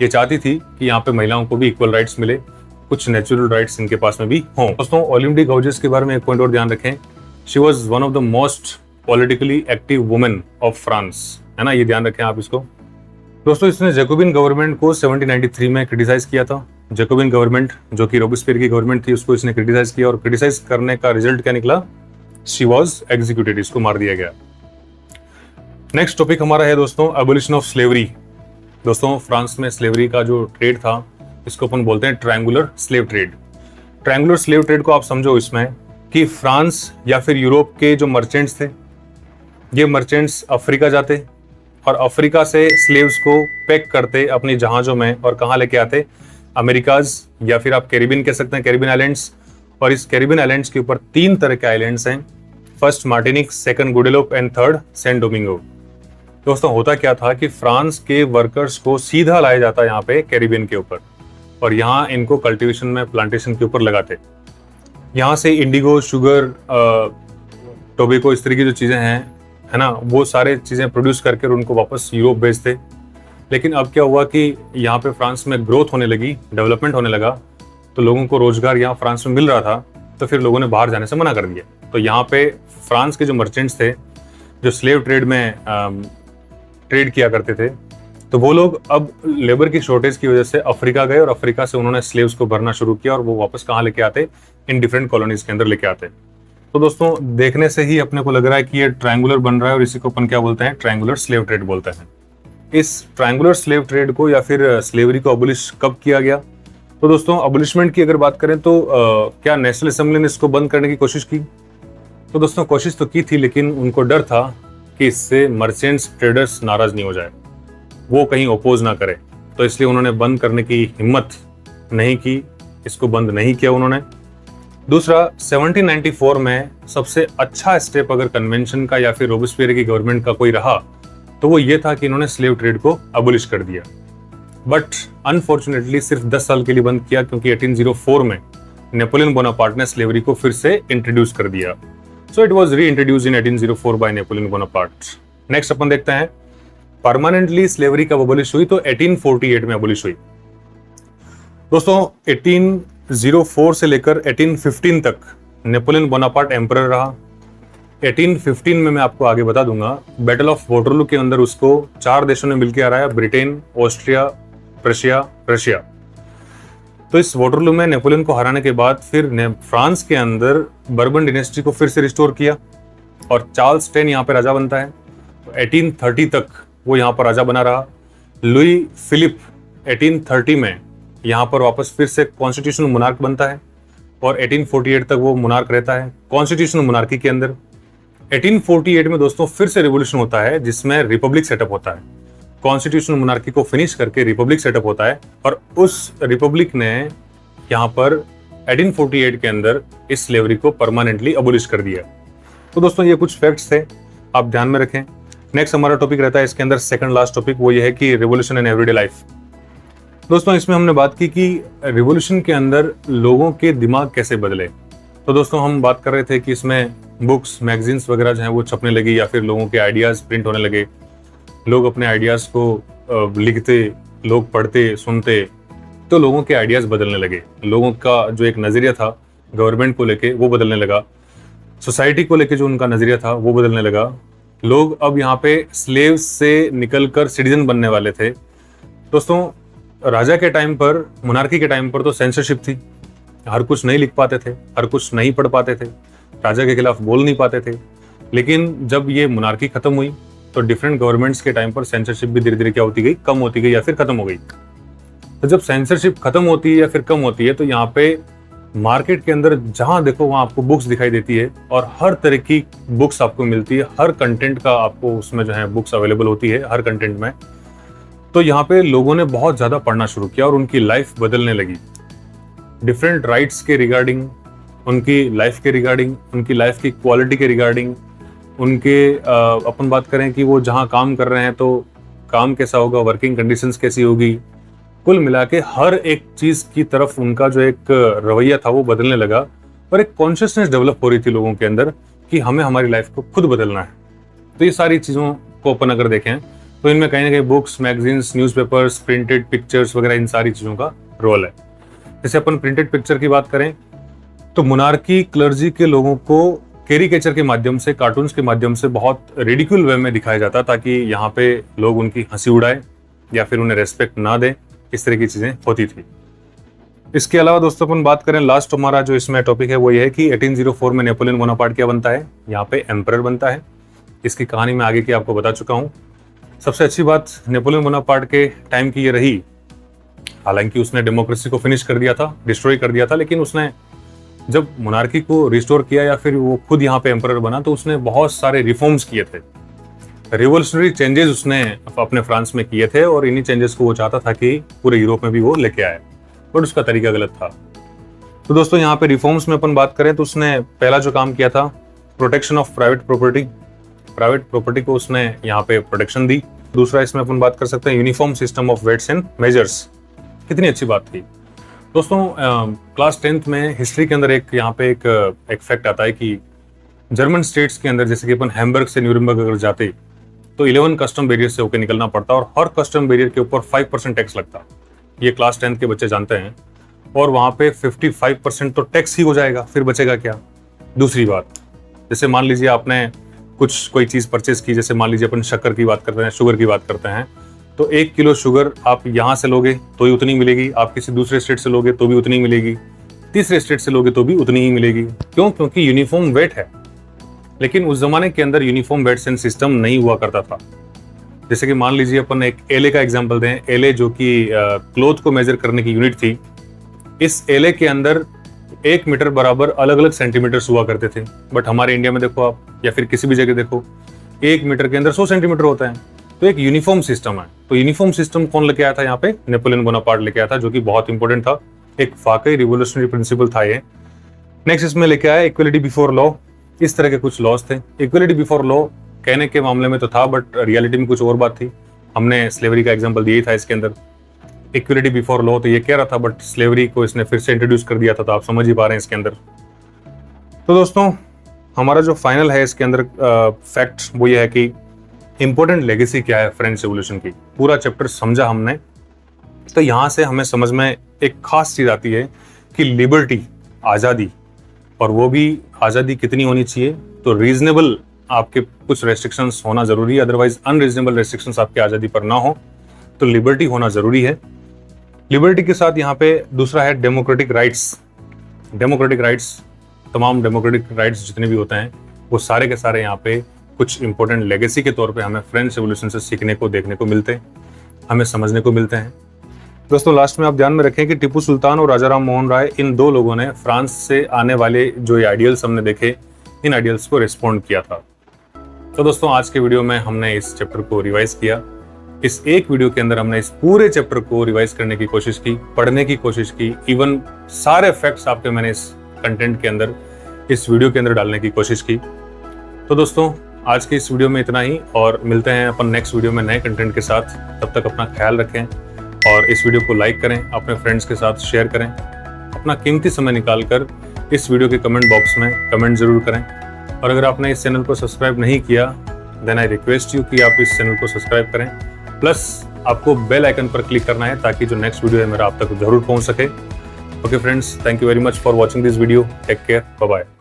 ये चाहती थी कि यहाँ पे महिलाओं को भी इक्वल राइट्स मिले, कुछ नेचुरल राइट्स इनके पास में भी हों। दोस्तों ओलिम्पिक हाउजेस के बारे में एक पॉइंट और ध्यान रखें, she was one of the most politically active women of France, है ना, ये ध्यान रखें आप इसको। दोस्तों इसने जैकोबिन गवर्नमेंट को 1793 में क्रिटिसाइज किया था। जैकोबिन गवर्नमेंट जो कि रोबेस्पियर की गवर्नमेंट थी उसको इसने क्रिटिसाइज किया और क्रिटिसाइज करने का रिजल्ट क्या निकला, शी वॉज एग्जीक्यूटेड, इसको मार दिया गया। नेक्स्ट टॉपिक हमारा है दोस्तों एबोलिशन ऑफ स्लेवरी। दोस्तों फ्रांस में स्लेवरी का जो ट्रेड था इसको अपन बोलते हैं triangular slave trade. Triangular slave trade को आप समझो इसमें कि फ्रांस या फिर यूरोप के जो मर्चेंट्स थे, ये मर्चेंट्स अफ्रीका जाते और अफ्रीका से स्लेव्स को पैक करते अपनी जहाजों में और कहाँ लेके आते, अमेरिकाज या फिर आप कैरिबियन कह सकते हैं, कैरिबियन आइलैंड्स। और इस कैरिबियन आइलैंड्स के ऊपर 3 तरह के आइलैंड्स हैं, first Martinique, second Guadeloupe and third San Domingo. दोस्तों होता क्या था कि फ्रांस के वर्कर्स को सीधा लाया जाता यहाँ पे कैरिबियन के ऊपर और यहाँ इनको कल्टीवेशन में प्लांटेशन के ऊपर लगाते। यहाँ से इंडिगो, शुगर, टोबैको, इस तरह की जो चीज़ें हैं, है ना, वो सारे चीज़ें प्रोड्यूस करके उनको वापस यूरोप भेजते। लेकिन अब क्या हुआ कि यहाँ पे फ्रांस में ग्रोथ होने लगी, डेवलपमेंट होने लगा, तो लोगों को रोजगार यहाँ फ्रांस में मिल रहा था, तो फिर लोगों ने बाहर जाने से मना कर दिया। तो यहाँ पे फ्रांस के जो मर्चेंट्स थे जो स्लेव ट्रेड में ट्रेड किया करते थे, तो वो लोग अब लेबर की शॉर्टेज की वजह से अफ्रीका गए और अफ्रीका से उन्होंने स्लेव्स को भरना शुरू किया और वो वापस कहाँ लेके आते, इन डिफरेंट कॉलोनीज के अंदर लेके आते। तो दोस्तों देखने से ही अपने को लग रहा है कि ये ट्रायंगुलर बन रहा है और इसी को अपन क्या बोलते हैं, ट्रायंगुलर स्लेव ट्रेड बोलते हैं। इस ट्रायंगुलर स्लेव ट्रेड को या फिर स्लेवरी को अबोलिश कब किया गया? तो दोस्तों अबोलिशमेंट की अगर बात करें तो क्या नेशनल असेंबली ने इसको बंद करने की कोशिश की? तो दोस्तों कोशिश तो की थी, लेकिन उनको डर था कि इससे मर्चेंट्स, ट्रेडर्स नाराज नहीं हो जाए, वो कहीं ओपोज ना करे, तो इसलिए उन्होंने बंद करने की हिम्मत नहीं की, इसको बंद नहीं किया उन्होंने। दूसरा, 1794 में सबसे अच्छा स्टेप अगर कन्वेंशन का या फिर रोबेस्पियर की गवर्नमेंट का कोई रहा तो वो ये था कि इन्होंने स्लेव ट्रेड को अबोलिश कर दिया। बट अनफॉर्चुनेटली सिर्फ 10 साल के लिए बंद किया, क्योंकि 1804 में नेपोलियन बोनापार्ट ने स्लेवरी को फिर से इंट्रोड्यूस कर दिया। So it was reintroduced in 1804 by Napoleon Bonaparte. Next अपन देखते हैं परमानेंटली स्लेवरी कब अबोलिश हुई, तो 1848 में अबोलिश हुई। दोस्तों 1804 से लेकर 1815 तक नेपोलियन बोनापार्ट एम्परर रहा। 1815 में मैं आपको आगे बता दूंगा, बैटल ऑफ वाटरलू के अंदर उसको 4 देशों ने मिलकर हराया, ब्रिटेन, ऑस्ट्रिया, प्रशिया, रशिया। तो इस वाटरलू में नेपोलियन को हराने के बाद फिर फ्रांस के अंदर बर्बन डिनेस्टी को फिर से रिस्टोर किया और चार्ल्स 10 यहाँ पे राजा बनता है। तो 1830 तक वो यहाँ पर राजा बना रहा। लुई फिलिप 1830 में यहाँ पर वापस फिर से कॉन्स्टिट्यूशनल मोनार्क बनता है और 1848 तक वो मोनार्क रहता है कॉन्स्टिट्यूशनल मोनार्की के अंदर। 1848 में दोस्तों फिर से रिवोल्यूशन होता है जिसमें रिपब्लिक सेटअप होता है। कॉन्स्टिट्यूशनल मोनार्की को फिनिश करके रिपब्लिक सेटअप होता है और उस रिपब्लिक ने यहाँ पर 1848 के अंदर इस स्लेवरी को परमानेंटली अबोलिश कर दिया। तो दोस्तों ये कुछ फैक्ट्स थे, आप ध्यान में रखें। नेक्स्ट हमारा टॉपिक रहता है इसके अंदर सेकंड लास्ट टॉपिक, वो ये है कि रिवोल्यूशन इन एवरीडे लाइफ। दोस्तों इसमें हमने बात की कि रिवोल्यूशन के अंदर लोगों के दिमाग कैसे बदले। तो दोस्तों हम बात कर रहे थे कि इसमें बुक्स, मैगजीन्स वगैरह जो है वो छपने लगी या फिर लोगों के आइडियाज प्रिंट होने लगे, लोग अपने आइडियाज को लिखते, लोग पढ़ते, सुनते, तो लोगों के आइडियाज बदलने लगे। लोगों का जो एक नजरिया था गवर्नमेंट को लेके वो बदलने लगा, सोसाइटी को लेके जो उनका नजरिया था वो बदलने लगा। लोग अब यहाँ पे स्लेव्स से निकलकर सिटीजन बनने वाले थे। दोस्तों राजा के टाइम पर, मोनार्की के टाइम पर तो सेंसरशिप थी, हर कुछ नहीं लिख पाते थे, हर कुछ नहीं पढ़ पाते थे, राजा के खिलाफ बोल नहीं पाते थे। लेकिन जब ये मोनार्की खत्म हुई तो डिफरेंट गवर्नमेंट्स के टाइम पर सेंसरशिप भी धीरे धीरे क्या होती गई, कम होती गई या फिर खत्म हो गई। तो जब सेंसरशिप खत्म होती है या फिर कम होती है तो यहाँ पे मार्केट के अंदर जहां देखो वहां आपको बुक्स दिखाई देती है और हर तरह की बुक्स आपको मिलती है, हर कंटेंट का आपको उसमें जो है बुक्स अवेलेबल होती है हर कंटेंट में। तो यहाँ पे लोगों ने बहुत ज्यादा पढ़ना शुरू किया और उनकी लाइफ बदलने लगी, डिफरेंट राइट्स के रिगार्डिंग, उनकी लाइफ के रिगार्डिंग, उनकी लाइफ की क्वालिटी के रिगार्डिंग, उनके अपन बात करें कि वो जहाँ काम कर रहे हैं तो काम कैसा होगा, वर्किंग कंडीशंस कैसी होगी, कुल मिला के हर एक चीज की तरफ उनका जो एक रवैया था वो बदलने लगा और एक कॉन्शियसनेस डेवलप हो रही थी लोगों के अंदर कि हमें हमारी लाइफ को खुद बदलना है। तो ये सारी चीजों को अपन अगर देखें तो इनमें कहीं ना कहीं books, magazines, newspapers, printed pictures वगैरह इन सारी चीजों का रोल है। जैसे अपन प्रिंटेड पिक्चर की बात करें तो मोनार्की क्लर्जी के लोगों को कैरिकेचर के माध्यम से, कार्टून्स के माध्यम से बहुत रेडिक्यूल वे में दिखाया जाता ताकि यहाँ पे लोग उनकी हंसी उड़ाए या फिर उन्हें रेस्पेक्ट ना दें, इस तरह की चीजें होती थी। इसके अलावा दोस्तों अपन बात करें, लास्ट हमारा जो इसमें टॉपिक है वो ये है कि 1804 में नेपोलियन बोनापार्ट क्या बनता है, यहाँ पे एम्परर बनता है। इसकी कहानी मैं आगे की आपको बता चुका हूँ। सबसे अच्छी बात नेपोलियन बोनापार्ट के टाइम की ये रही, हालांकि उसने डेमोक्रेसी को फिनिश कर दिया था, डिस्ट्रॉय कर दिया था, लेकिन उसने जब मोनार्की को रिस्टोर किया या फिर वो खुद यहाँ पे एम्परर बना तो उसने बहुत सारे रिफॉर्म्स किए थे, रिवोल्यूशनरी चेंजेस उसने अपने फ्रांस में किए थे और इन्हीं चेंजेस को वो चाहता था कि पूरे यूरोप में भी वो लेके आए, बट उसका तरीका गलत था। तो दोस्तों यहाँ पे रिफॉर्म्स में अपन बात करें तो उसने पहला जो काम किया था, protection of private property, private property को उसने यहाँ पे प्रोटेक्शन दी। दूसरा इसमें अपन बात कर सकते हैं uniform system of weights and measures, कितनी अच्छी बात थी दोस्तों। क्लास 10th में हिस्ट्री के अंदर यहाँ पे एक फैक्ट आता है कि जर्मन स्टेट्स के अंदर, जैसे कि अपन हैम्बर्ग से न्यूरमबर्ग अगर जाते तो 11 कस्टम बैरियर से होकर निकलना पड़ता और हर कस्टम बैरियर के ऊपर 5% टैक्स लगता। ये क्लास 10th के बच्चे जानते हैं। और वहां पे 55% तो टैक्स ही हो जाएगा, फिर बचेगा क्या। दूसरी बात, जैसे मान लीजिए आपने कोई चीज परचेज की, जैसे मान लीजिए अपन शक्कर की बात करते हैं, शुगर की बात करते हैं, तो 1 किलो शुगर आप यहाँ से लोगे तो ही उतनी मिलेगी, आप किसी दूसरे स्टेट से लोगे तो भी उतनी मिलेगी, तीसरे स्टेट से लोगे तो भी उतनी ही मिलेगी। क्यों? क्योंकि यूनिफॉर्म वेट है। लेकिन उस जमाने के अंदर यूनिफॉर्म वेट एंड सिस्टम नहीं हुआ करता था। जैसे कि मान लीजिए अपन एक एले का एग्जांपल दें, एले जो कि क्लोथ को मेजर करने की यूनिट थी, इस एले के अंदर 1 मीटर बराबर अलग अलग सेंटीमीटर्स हुआ करते थे। बट हमारे इंडिया में देखो आप, या फिर किसी भी जगह देखो, 1 मीटर के अंदर 100 सेंटीमीटर होता है। तो एक यूनिफॉर्म सिस्टम है। तो यूनिफॉर्म सिस्टम कौन लेके आया था यहाँ पे? नेपोलियन बोनापार्ट लेके आया था, जो कि बहुत इंपॉर्टेंट था। एक वाकई रिवोल्यूशनरी प्रिंसिपल था ये। नेक्स्ट इसमें लेके आया इक्वलिटी बिफोर लॉ। इस तरह के कुछ लॉज थे। इक्वलिटी बिफोर लॉ कहने के मामले में तो था, बट रियलिटी में कुछ और बात थी। हमने स्लेवरी का एग्जाम्पल दिया था इसके अंदर। इक्वलिटी बिफोर लॉ तो ये कह रहा था, बट स्लेवरी को इसने फिर से इंट्रोड्यूस कर दिया था, तो आप समझ ही पा रहे हैं इसके अंदर। तो दोस्तों हमारा जो फाइनल है इसके अंदर फैक्ट वो ये है कि इंपॉर्टेंट लेगेसी क्या है फ्रेंच रेवोल्यूशन की। पूरा चैप्टर समझा हमने, तो यहाँ से हमें समझ में एक खास चीज आती है कि लिबर्टी, आज़ादी, और वो भी आज़ादी कितनी होनी चाहिए, तो रीजनेबल आपके कुछ रेस्ट्रिक्शंस होना जरूरी है, अदरवाइज अनरीजनेबल रेस्ट्रिक्शंस आपकी आज़ादी पर ना हो, तो लिबर्टी होना जरूरी है। लिबर्टी के साथ यहाँ पे दूसरा है डेमोक्रेटिक राइट्स। डेमोक्रेटिक राइट्स, तमाम डेमोक्रेटिक राइट्स जितने भी होते हैं वो सारे के सारे यहाँ पे कुछ इंपॉर्टेंट लेगेसी के तौर पे हमें फ्रेंच रेवोल्यूशन से सीखने को, देखने को मिलते हैं, हमें समझने को मिलते हैं। दोस्तों लास्ट में आप ध्यान में रखें कि टीपू सुल्तान और राजा राम मोहन राय, इन दो लोगों ने फ्रांस से आने वाले जो ये आइडियल्स हमने देखे, इन आइडियल्स को रिस्पॉन्ड किया था। तो दोस्तों आज के वीडियो में हमने इस चैप्टर को रिवाइज किया। इस एक वीडियो के अंदर हमने इस पूरे चैप्टर को रिवाइज करने की कोशिश की, पढ़ने की कोशिश की, इवन सारे फैक्ट्स आपके मैंने इस कंटेंट के अंदर, इस वीडियो के अंदर डालने की कोशिश की। तो दोस्तों आज के इस वीडियो में इतना ही, और मिलते हैं अपन नेक्स्ट वीडियो में नए कंटेंट के साथ। तब तक अपना ख्याल रखें और इस वीडियो को लाइक करें, अपने फ्रेंड्स के साथ शेयर करें। अपना कीमती समय निकालकर इस वीडियो के कमेंट बॉक्स में कमेंट जरूर करें। और अगर आपने इस चैनल को सब्सक्राइब नहीं किया, देन आई रिक्वेस्ट यू कि आप इस चैनल को सब्सक्राइब करें, प्लस आपको बेल आइकन पर क्लिक करना है ताकि जो नेक्स्ट वीडियो है मेरा आप तक जरूर पहुंच सके। Okay friends, thank you very much for watching this video. Take care, bye bye.